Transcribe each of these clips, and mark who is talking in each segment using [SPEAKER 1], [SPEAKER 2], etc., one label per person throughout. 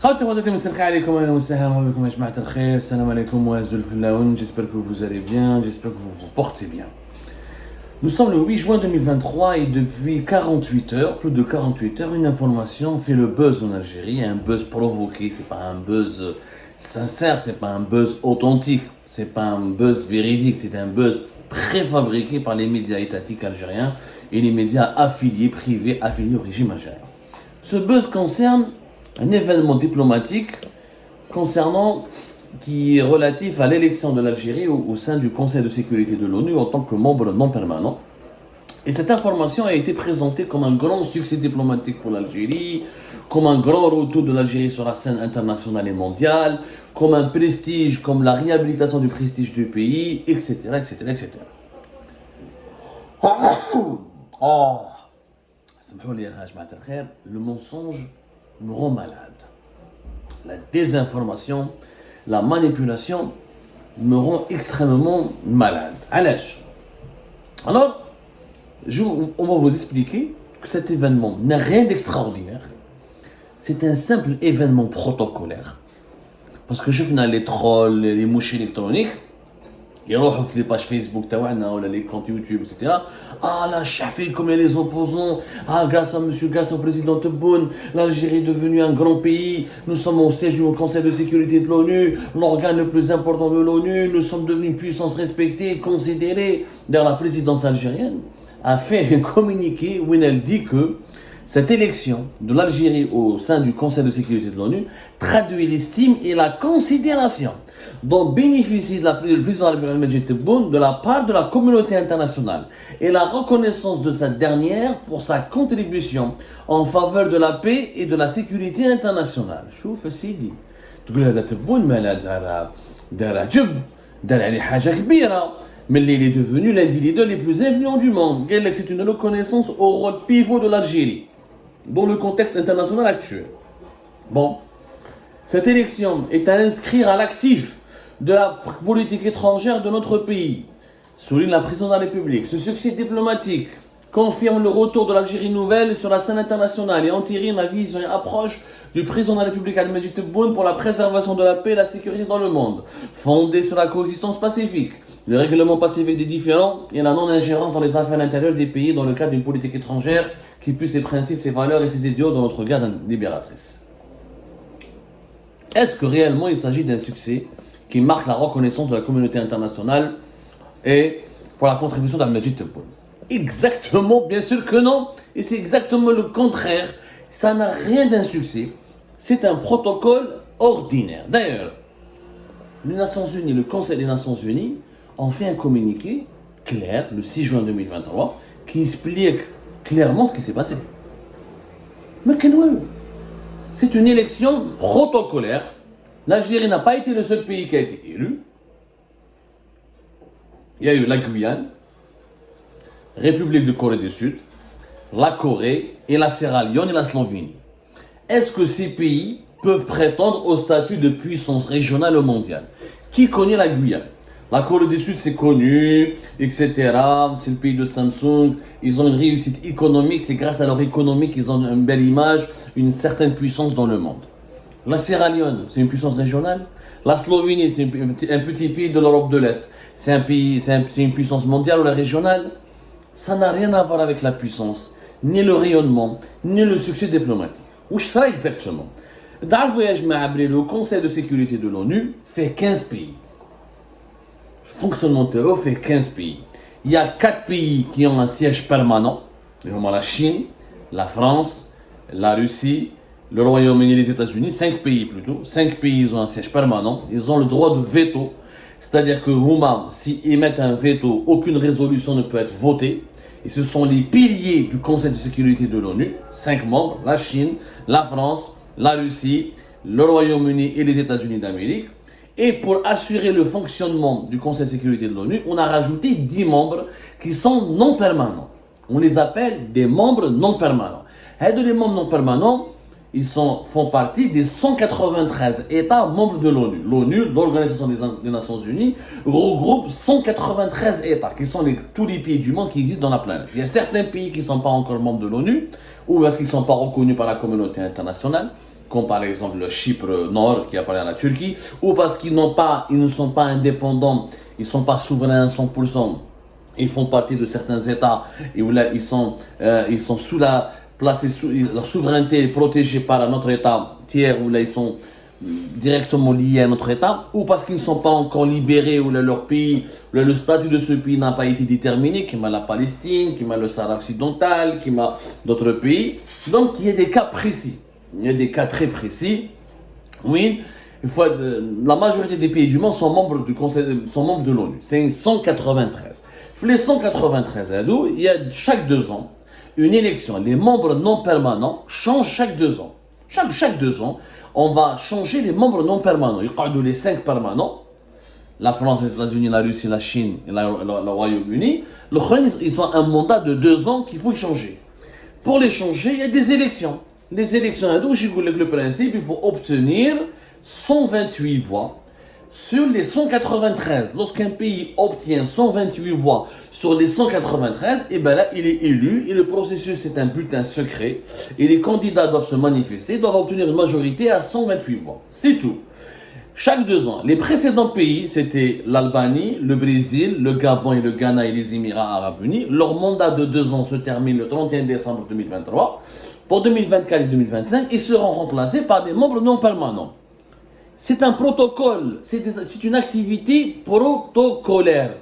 [SPEAKER 1] خواتي خواتاتي مساء الخير عليكم اهلا وسهلا بكم يا جماعه الخير السلام عليكم وازول في اللون j'espère que vous allez bien j'espère que vous vous portez bien. Nous sommes le 8 juin 2023 et depuis 48 heures, plus de 48 heures, une information fait le buzz en Algérie, un buzz provoqué, c'est pas un buzz sincère, c'est pas un buzz authentique, c'est pas un buzz véridique, c'est un buzz préfabriqué par les médias étatiques algériens et les médias affiliés, privés, affiliés au régime algérien. Ce buzz concerne un événement diplomatique concernant qui est relatif à l'élection de l'Algérie au sein du Conseil de sécurité de l'ONU en tant que membre non permanent. Et cette information a été présentée comme un grand succès diplomatique pour l'Algérie, comme un grand retour de l'Algérie sur la scène internationale et mondiale, comme un prestige, comme la réhabilitation du prestige du pays, etc., etc., etc. Oh, le mensonge nous rend malade. La désinformation, la manipulation me rend extrêmement malade. Alors, on va vous expliquer que cet événement n'a rien d'extraordinaire. C'est un simple événement protocolaire. Parce que je fais les trolls, les mouches électroniques, يروحوا في لي باج فيسبوك تاعنا ولا لي كونت يوتيوب etc. Là, chafé comme les opposants. Grâce au président Tebboune, l'Algérie est devenue un grand pays. Nous sommes au siège du Conseil de sécurité de l'ONU, l'organe le plus important de l'ONU. Nous sommes devenus une puissance respectée, considérée. D'ailleurs, la présidence algérienne a fait un communiqué où elle dit que cette élection de l'Algérie au sein du Conseil de sécurité de l'ONU traduit l'estime et la considération dont bénéficie le président Abdelmadjid Tebboune de la part de la communauté internationale et la reconnaissance de cette dernière pour sa contribution en faveur de la paix et de la sécurité internationale. شوف سيدي تقول هذا تبون ما دار عجب دار عليه حاجة كبيرة mais il est devenu l'un des leaders les plus influents du monde. C'est une reconnaissance au rôle pivot de l'Algérie dans le contexte international actuel. Bon, cette élection est à inscrire à l'actif de la politique étrangère de notre pays, souligne la présidente de la République. Ce succès diplomatique confirme le retour de l'Algérie nouvelle sur la scène internationale et entérine la vision et approche du président de la République Abdelmadjid Tebboune pour la préservation de la paix et la sécurité dans le monde, fondée sur la coexistence pacifique, le règlement pacifique des différends et la non-ingérence dans les affaires intérieures des pays dans le cadre d'une politique étrangère qui puise ses principes, ses valeurs et ses idéaux dans notre guerre libératrice. Est-ce que réellement il s'agit d'un succès qui marque la reconnaissance de la communauté internationale et pour la contribution d'Abdelmadjid Tebboune? Exactement, bien sûr que non. Et c'est exactement le contraire. Ça n'a rien d'un succès. C'est un protocole ordinaire. D'ailleurs, les Nations Unies, le Conseil des Nations Unies, ont fait un communiqué clair, le 6 juin 2023, qui explique clairement ce qui s'est passé. Mais c'est une élection protocolaire. L'Algérie n'a pas été le seul pays qui a été élu. Il y a eu la Guyane, République de Corée du Sud, la Corée et la Sierra Leone et la Slovénie. Est-ce que ces pays peuvent prétendre au statut de puissance régionale ou mondiale? Qui connaît la Guyane? La Corée du Sud, c'est connu, etc. C'est le pays de Samsung. Ils ont une réussite économique. C'est grâce à leur économie qu'ils ont une belle image, une certaine puissance dans le monde. La Sierra Leone, c'est une puissance régionale. La Slovénie, c'est un petit pays de l'Europe de l'Est. C'est une puissance mondiale ou la régionale. Ça n'a rien à voir avec la puissance, ni le rayonnement, ni le succès diplomatique. Où sera exactement? Dans le voyage le Conseil de sécurité de l'ONU fait 15 pays. Fonctionnement terreau fait 15 pays. Il y a 4 pays qui ont un siège permanent. La Chine, la France, la Russie, le Royaume-Uni et les États-Unis. 5 pays plutôt. 5 pays ils ont un siège permanent. Ils ont le droit de veto. C'est-à-dire que s'ils émettent un veto, aucune résolution ne peut être votée. Et ce sont les piliers du Conseil de sécurité de l'ONU. 5 membres, la Chine, la France, la Russie, le Royaume-Uni et les États-Unis d'Amérique. Et pour assurer le fonctionnement du Conseil de sécurité de l'ONU, on a rajouté 10 membres qui sont non permanents. On les appelle des membres non permanents. Et les membres non permanents, ils font partie des 193 États membres de l'ONU. L'ONU, l'Organisation des Nations Unies, regroupe 193 États, qui sont tous les pays du monde qui existent dans la planète. Il y a certains pays qui ne sont pas encore membres de l'ONU, ou parce qu'ils ne sont pas reconnus par la communauté internationale, comme par exemple le Chypre Nord qui appartient à la Turquie, ou parce qu'ils ne sont pas indépendants, ils ne sont pas souverains à 100%, ils font partie de certains États et où là ils sont placés sous leur souveraineté est protégée par un autre État tiers où là ils sont directement liés à notre État, ou parce qu'ils ne sont pas encore libérés, ou là, leur pays, ou là, le statut de ce pays n'a pas été déterminé, qui m'a la Palestine, qui m'a le Sahara occidental, qui m'a d'autres pays. Donc il y a des cas précis, il y a des cas très précis. Oui, la majorité des pays du monde sont membres du Conseil, sont membres de l'ONU. C'est 193. Les 193 il y a chaque 2 ans une élection. Les membres non permanents changent chaque 2 ans. Chaque 2 ans, on va changer les membres non permanents. Il y a les 5 permanents. La France, les États-Unis, la Russie, la Chine et le Royaume-Uni. Ils ont un mandat de 2 ans qu'il faut changer. Pour les changer, il y a des élections. Les élections, le principe, il faut obtenir 128 voix sur les 193. Lorsqu'un pays obtient 128 voix sur les 193, et ben là, il est élu et le processus c'est un bulletin secret et les candidats doivent se manifester, doivent obtenir une majorité à 128 voix. C'est tout. Chaque 2 ans. Les précédents pays, c'était l'Albanie, le Brésil, le Gabon et le Ghana et les Émirats Arabes Unis. Leur mandat de 2 ans se termine le 31 décembre 2023. Pour 2024 et 2025, ils seront remplacés par des membres non permanents. C'est un protocole, c'est une activité protocolaire.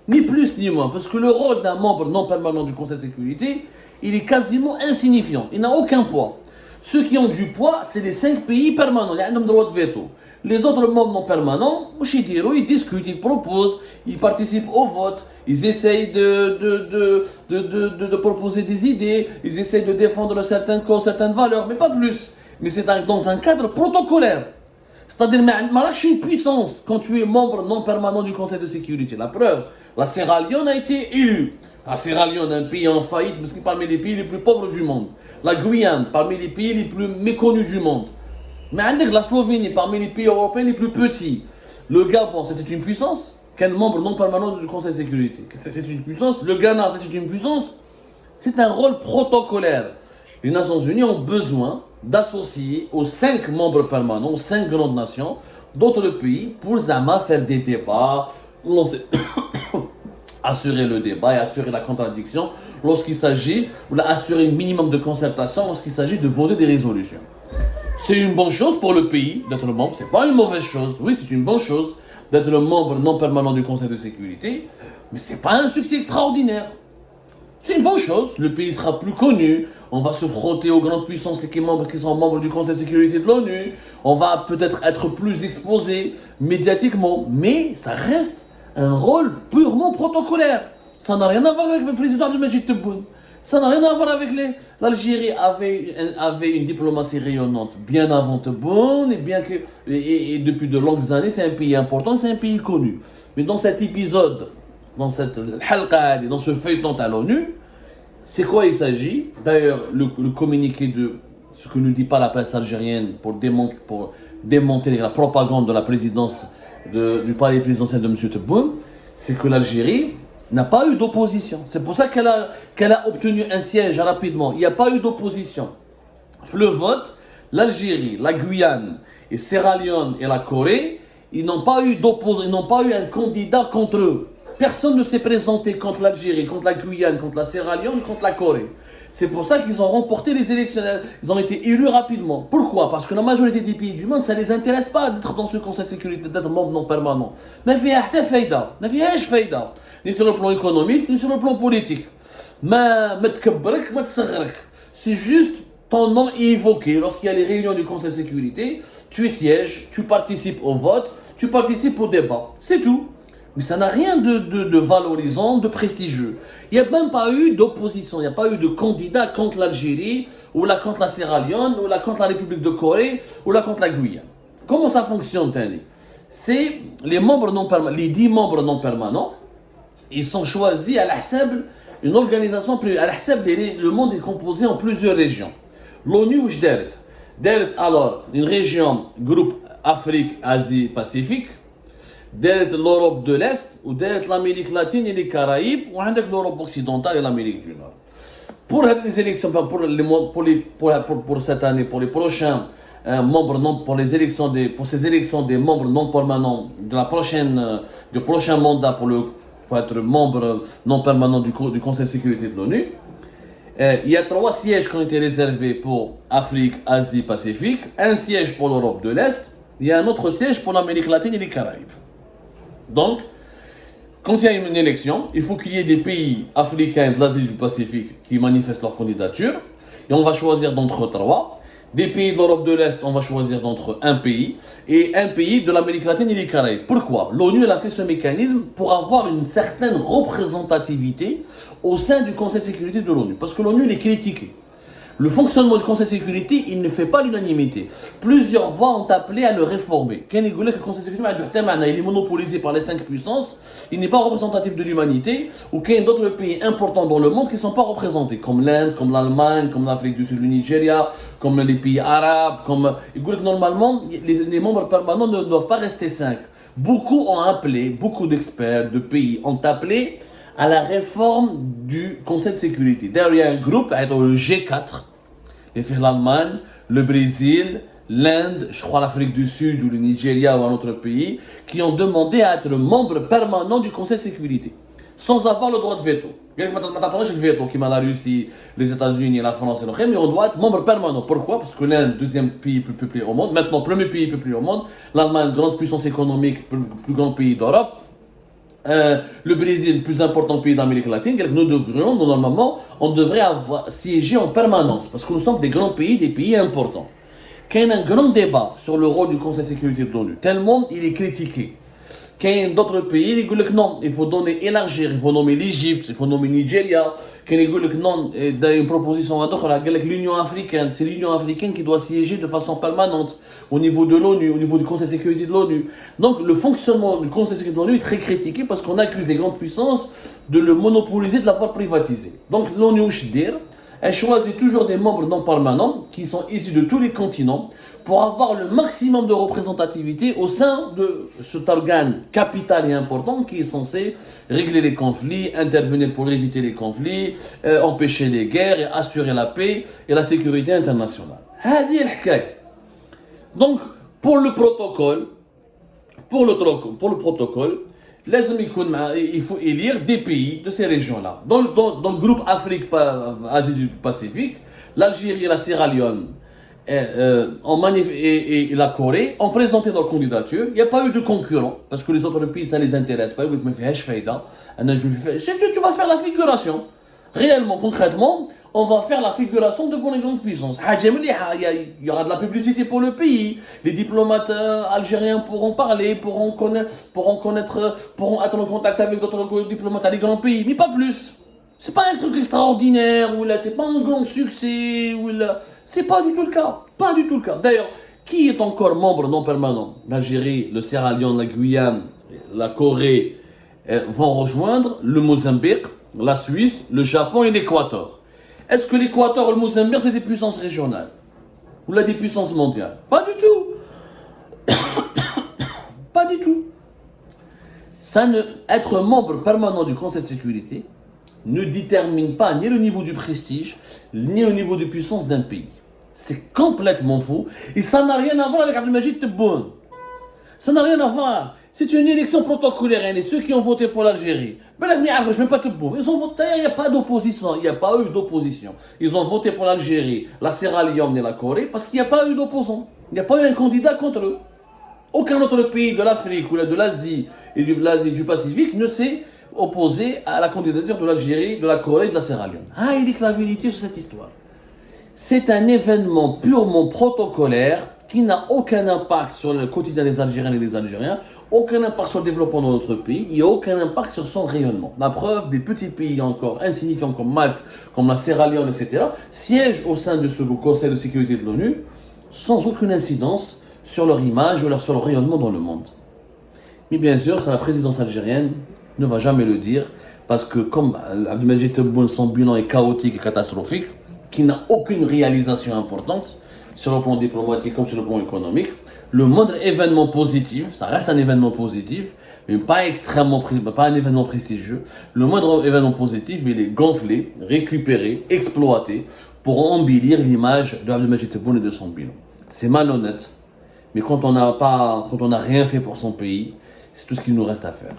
[SPEAKER 1] Ni plus ni moins, parce que le rôle d'un membre non permanent du Conseil de sécurité, il est quasiment insignifiant, il n'a aucun poids. Ceux qui ont du poids, c'est les 5 pays permanents, ils ont le droit de veto. Les autres membres non permanents, ils discutent, ils proposent, ils participent au vote, ils essayent de proposer des idées, ils essayent de défendre certaines causes, certaines valeurs, mais pas plus. Mais c'est dans un cadre protocolaire. C'est-à-dire, mais une puissance quand tu es membre non permanent du Conseil de sécurité. La preuve, la Sierra Leone a été élue. La Sierra Leone, un pays en faillite, parce que parmi les pays les plus pauvres du monde. La Guyane, parmi les pays les plus méconnus du monde. Mais la Slovénie, parmi les pays européens les plus petits. Le Gabon, c'était une puissance. Quel membre non permanent du Conseil de sécurité? C'est une puissance. Le Ghana, c'est une puissance. C'est un rôle protocolaire. Les Nations Unies ont besoin d'associer aux 5 membres permanents, aux 5 grandes nations, d'autres pays, pour faire des débats, assurer le débat et assurer la contradiction lorsqu'il s'agit, ou assurer un minimum de concertation lorsqu'il s'agit de voter des résolutions. C'est une bonne chose pour le pays d'être membre, c'est pas une mauvaise chose, oui c'est une bonne chose d'être le membre non permanent du Conseil de sécurité, mais c'est pas un succès extraordinaire. C'est une bonne chose, le pays sera plus connu, on va se frotter aux grandes puissances qui sont membres du Conseil de sécurité de l'ONU, on va peut-être être plus exposé médiatiquement, mais ça reste un rôle purement protocolaire. Ça n'a rien à voir avec le président de Majid Tebboune. Ça n'a rien à voir avec l'Algérie avait une diplomatie rayonnante bien avant Tebboune et depuis de longues années, c'est un pays important, c'est un pays connu. Mais dans cet épisode, dans cette halqa, dans ce feuilleton à l'ONU, c'est quoi il s'agit? D'ailleurs, le communiqué de ce que ne dit pas la presse algérienne pour démonter la propagande de la présidence du palais présidentiel de M. Tebboune, c'est que l'Algérie n'a pas eu d'opposition. C'est pour ça qu'elle a obtenu un siège rapidement. Il n'y a pas eu d'opposition. Le vote, l'Algérie, la Guyane, et Sierra Leone et la Corée, ils n'ont pas eu d'opposition, ils n'ont pas eu un candidat contre eux. Personne ne s'est présenté contre l'Algérie, contre la Guyane, contre la Sierra Leone, contre la Corée. C'est pour ça qu'ils ont remporté les élections. Ils ont été élus rapidement. Pourquoi? Parce que la majorité des pays du monde, ça ne les intéresse pas d'être dans ce Conseil de sécurité, d'être membre non permanent. Mais il y a faïda. Ni sur le plan économique, ni sur le plan politique. C'est juste ton nom est évoqué lorsqu'il y a les réunions du Conseil de sécurité. Tu sièges, tu participes au vote, tu participes au débat. C'est tout. Mais ça n'a rien de valorisant, de prestigieux. Il n'y a même pas eu d'opposition, il n'y a pas eu de candidat contre l'Algérie, ou là contre la Sierra Leone, ou là contre la République de Corée, ou là contre la Guyane. Comment ça fonctionne, Tani? C'est les 10 membres non permanents, ils sont choisis à l'Ahsab, une organisation, à l'Ahsab, le monde est composé en plusieurs régions. L'ONU ou Jdaret, alors, une région, groupe Afrique, Asie, Pacifique, l'Europe de l'Est, ou l'Amérique latine et les Caraïbes, ou l'Europe occidentale et l'Amérique du Nord. Pour les élections, pour cette année, pour les prochains membres non, pour ces élections des membres non permanents de la prochaine, du prochain mandat pour être membre non permanent du Conseil de sécurité de l'ONU, il y a 3 sièges qui ont été réservés pour Afrique, Asie, Pacifique, un siège pour l'Europe de l'Est, il y a un autre siège pour l'Amérique latine et les Caraïbes. Donc, quand il y a une élection, il faut qu'il y ait des pays africains de l'Asie et du Pacifique qui manifestent leur candidature. Et on va choisir d'entre 3. Des pays de l'Europe de l'Est, on va choisir d'entre un pays. Et un pays de l'Amérique latine et les Caraïbes. Pourquoi? L'ONU a fait ce mécanisme pour avoir une certaine représentativité au sein du Conseil de sécurité de l'ONU. Parce que l'ONU est critiquée. Le fonctionnement du Conseil de sécurité, il ne fait pas l'unanimité. Plusieurs voix ont appelé à le réformer. Quand il que le Conseil de sécurité il est monopolisé par les 5 puissances, il n'est pas représentatif de l'humanité, ou qu'il y a d'autres pays importants dans le monde qui ne sont pas représentés, comme l'Inde, comme l'Allemagne, comme l'Afrique du Sud, le Nigeria, comme les pays arabes, il que normalement, les membres permanents ne doivent pas rester 5. Beaucoup d'experts de pays ont appelé à la réforme du Conseil de sécurité. D'ailleurs, il y a un groupe, le G4, l'Allemagne, le Brésil, l'Inde, je crois l'Afrique du Sud ou le Nigeria ou un autre pays, qui ont demandé à être membres permanents du Conseil de sécurité, sans avoir le droit de veto. Bien que maintenant, le veto qui m'a la Russie, les États-Unis, la France et le mais on doit être membre permanent. Pourquoi? Parce que l'Inde, deuxième pays plus peuplé au monde, maintenant premier pays plus peuplé au monde, l'Allemagne, grande puissance économique, plus grand pays d'Europe, le Brésil, le plus important pays d'Amérique latine, nous devrions, normalement, on devrait avoir siégé en permanence, parce que nous sommes des grands pays, des pays importants. Quand il y a un grand débat sur le rôle du Conseil de sécurité de l'ONU, tellement il est critiqué. Quand il y a d'autres pays, ils disent que non, il faut élargir, il faut nommer l'Égypte, il faut nommer le Nigeria. Quand ils disent que non, il y a une proposition à d'autres, l'Union africaine, c'est l'Union africaine qui doit siéger de façon permanente au niveau de l'ONU, au niveau du Conseil de sécurité de l'ONU. Donc le fonctionnement du Conseil de sécurité de l'ONU est très critiqué parce qu'on accuse les grandes puissances de le monopoliser, de l'avoir privatisé. Donc l'ONU, elle choisit toujours des membres non permanents qui sont issus de tous les continents pour avoir le maximum de représentativité au sein de cet organe capital et important qui est censé régler les conflits, intervenir pour éviter les conflits, empêcher les guerres et assurer la paix et la sécurité internationale. Donc, pour le protocole, il faut élire des pays de ces régions-là. Dans le groupe Afrique, Asie du Pacifique, l'Algérie et la Sierra Leone et la Corée ont présenté leur candidature. Il n'y a pas eu de concurrent, parce que les autres pays, ça ne les intéresse pas. Tu vas faire la figuration. Réellement, concrètement, on va faire la figuration devant les grandes puissances. Il y aura de la publicité pour le pays. Les diplomates algériens pourront parler, pourront être en contact avec d'autres diplomates des grands pays, mais pas plus. C'est pas un truc extraordinaire, ou là, c'est pas un grand succès, ou là, c'est pas du tout le cas. Pas du tout le cas. D'ailleurs, qui est encore membre non permanent? L'Algérie, le Sierra Leone, la Guyane, la Corée vont rejoindre le Mozambique, la Suisse, le Japon et l'Équateur. Est-ce que l'Équateur et le Mozambique, c'est des puissances régionales? Ou là, des puissances mondiales? Pas du tout. Pas du tout. Être membre permanent du Conseil de sécurité ne détermine pas ni le niveau du prestige, ni le niveau de puissance d'un pays. C'est complètement faux. Et ça n'a rien à voir avec Abdelmajid Tebboune. Ça n'a rien à voir. C'est une élection protocolaire. Et ceux qui ont voté pour l'Algérie, je même pas Tebboune. Ils ont voté, il n'y a pas d'opposition. Il n'y a pas eu d'opposition. Ils ont voté pour l'Algérie, la Sierra Leone et la Corée parce qu'il n'y a pas eu d'opposant. Il n'y a pas eu un candidat contre eux. Aucun autre pays de l'Afrique ou de l'Asie et du Pacifique ne s'est opposé à la candidature de l'Algérie, de la Corée et de la Sierra Leone. Il dit que la vérité sur cette histoire. C'est un événement purement protocolaire qui n'a aucun impact sur le quotidien des Algériens et des Algériens, aucun impact sur le développement de notre pays et aucun impact sur son rayonnement. La preuve, des petits pays encore insignifiants comme Malte, comme la Sierra Leone, etc., siègent au sein de ce Conseil de sécurité de l'ONU sans aucune incidence sur leur image ou sur leur rayonnement dans le monde. Mais bien sûr, la présidence algérienne ne va jamais le dire, parce que comme Abdelmajid Tebboune, son bilan est chaotique et catastrophique, qui n'a aucune réalisation importante, sur le plan diplomatique comme sur le plan économique. Le moindre événement positif, ça reste un événement positif, mais pas un événement prestigieux. Le moindre événement positif, il est gonflé, récupéré, exploité pour embellir l'image de Abdelmajid Tebboune et de son bilan. C'est malhonnête, mais quand on n'a rien fait pour son pays, c'est tout ce qu'il nous reste à faire.